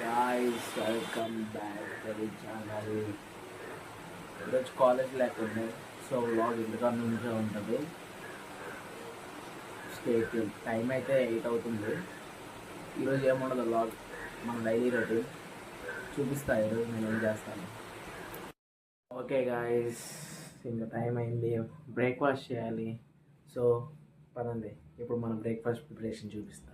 Guys welcome back to the channel. ఈరోజు college లేకుండా so vlog ఇంటికాడ నుంచే ఉంటుంది. స్టేట్ టైం అయితే 8 అవుతుంది. ఈరోజు ఏముండదు వ్లాగ్, మన డైలీ రొటీన్ చూపిస్తా ఈరోజు నేను ఏం చేస్తాను. ఓకే గాయ్స్, ఇంకా టైం అయింది, బ్రేక్ఫాస్ట్ చేయాలి. సో పదండి, ఇప్పుడు మనం బ్రేక్ఫాస్ట్ ప్రిపరేషన్ చూపిస్తా.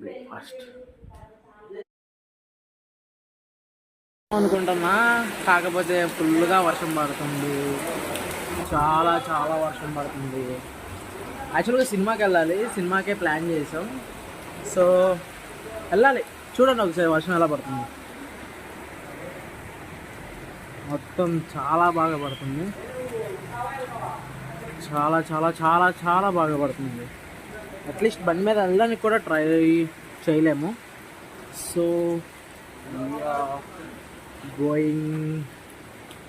బ్రేక్ఫాస్ట్ అనుకుంటున్నా, కాకపోతే ఫుల్గా వర్షం పడుతుంది, చాలా చాలా వర్షం పడుతుంది. యాక్చువల్గా సినిమాకి వెళ్ళాలి, సినిమాకే ప్లాన్ చేసాం. సో వెళ్ళాలి, చూడండి ఒకసారి వర్షం ఎలా పడుతుంది. మొత్తం చాలా బాగా పడుతుంది, చాలా చాలా చాలా చాలా బాగా పడుతుంది. అట్లీస్ట్ బండి మీద వెళ్ళడానికి కూడా ట్రై చేయలేము. సో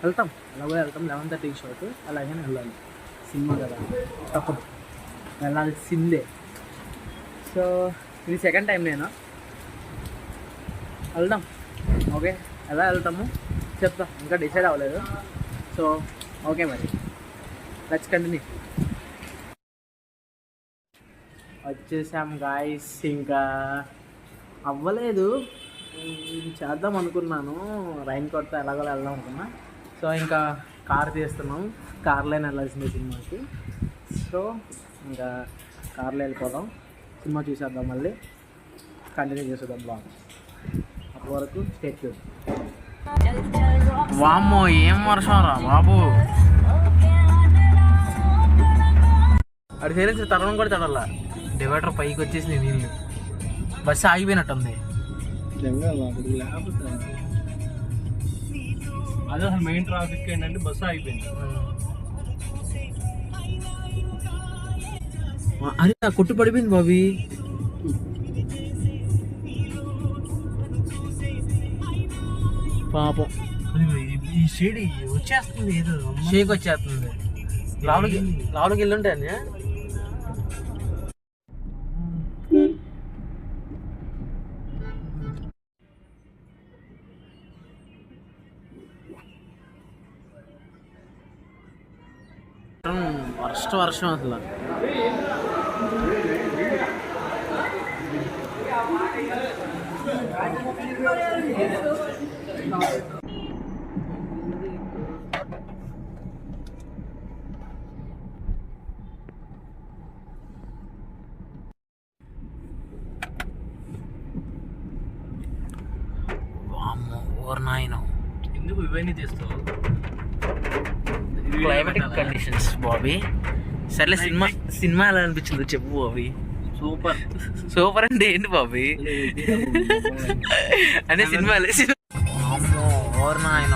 వెళ్తాం, అలాగే వెళ్తాం. 11:30 షాట్, అలాగనే వెళ్ళాలి. సినిమా కదా, తప్పదు, వెళ్ళాల్సిందే. సో ఇది సెకండ్ టైం నేను వెళ్దాం. ఓకే, ఎలా వెళ్తాము చెప్తా, ఇంకా డిసైడ్ అవ్వలేదు. సో ఓకే, మరి లెట్స్ కంటిన్యూ. వచ్చేసాం గాయ్స్, ఇంకా అవ్వలేదు, చేద్దాం అనుకున్నాను, రైన్ కోట్తో ఎలాగో వెళ్దాం అనుకున్నా. సో ఇంకా కార్ తీస్తున్నాం, కార్లోనే వెళ్ళాల్సిందే సినిమాకి. సో ఇంకా కార్లో వెళ్ళిపోదాం, సినిమా చూసేద్దాం, మళ్ళీ కంటిన్యూ చేసేద్దాం బ్లాగ్. అప్పటి వరకు స్టే ట్యూన్. వామ్మో, ఏం వర్షం రా బాబు, అది సరే తరడం కూడా తడల్లా. డివైడర్ పైకి వచ్చేసి నీళ్ళు, బస్సు ఆగిపోయినట్టుంది. అదే అసలు మెయిన్ ట్రాఫిక్ ఏంటంటే బస్సు ఆగిపోయింది. అరే నా కొట్టు పడిపోయింది బాబీ. పాపం ఈ షేడ్ వచ్చేస్తుంది, ఏదో షేక్ వచ్చేస్తుంది. లోపలికి వెళ్ళుంటే అని వర్షం అసలు. ఎందుకు ఇవన్నీ చేస్తావు? Climatic conditions Bobby. సర్లే, సినిమా ఎలా అనిపించిందో చెప్పు బాబీ. సూపర్ అంటే ఏంటి బాబీ? అంటే సినిమా ఓవర్ నాయన.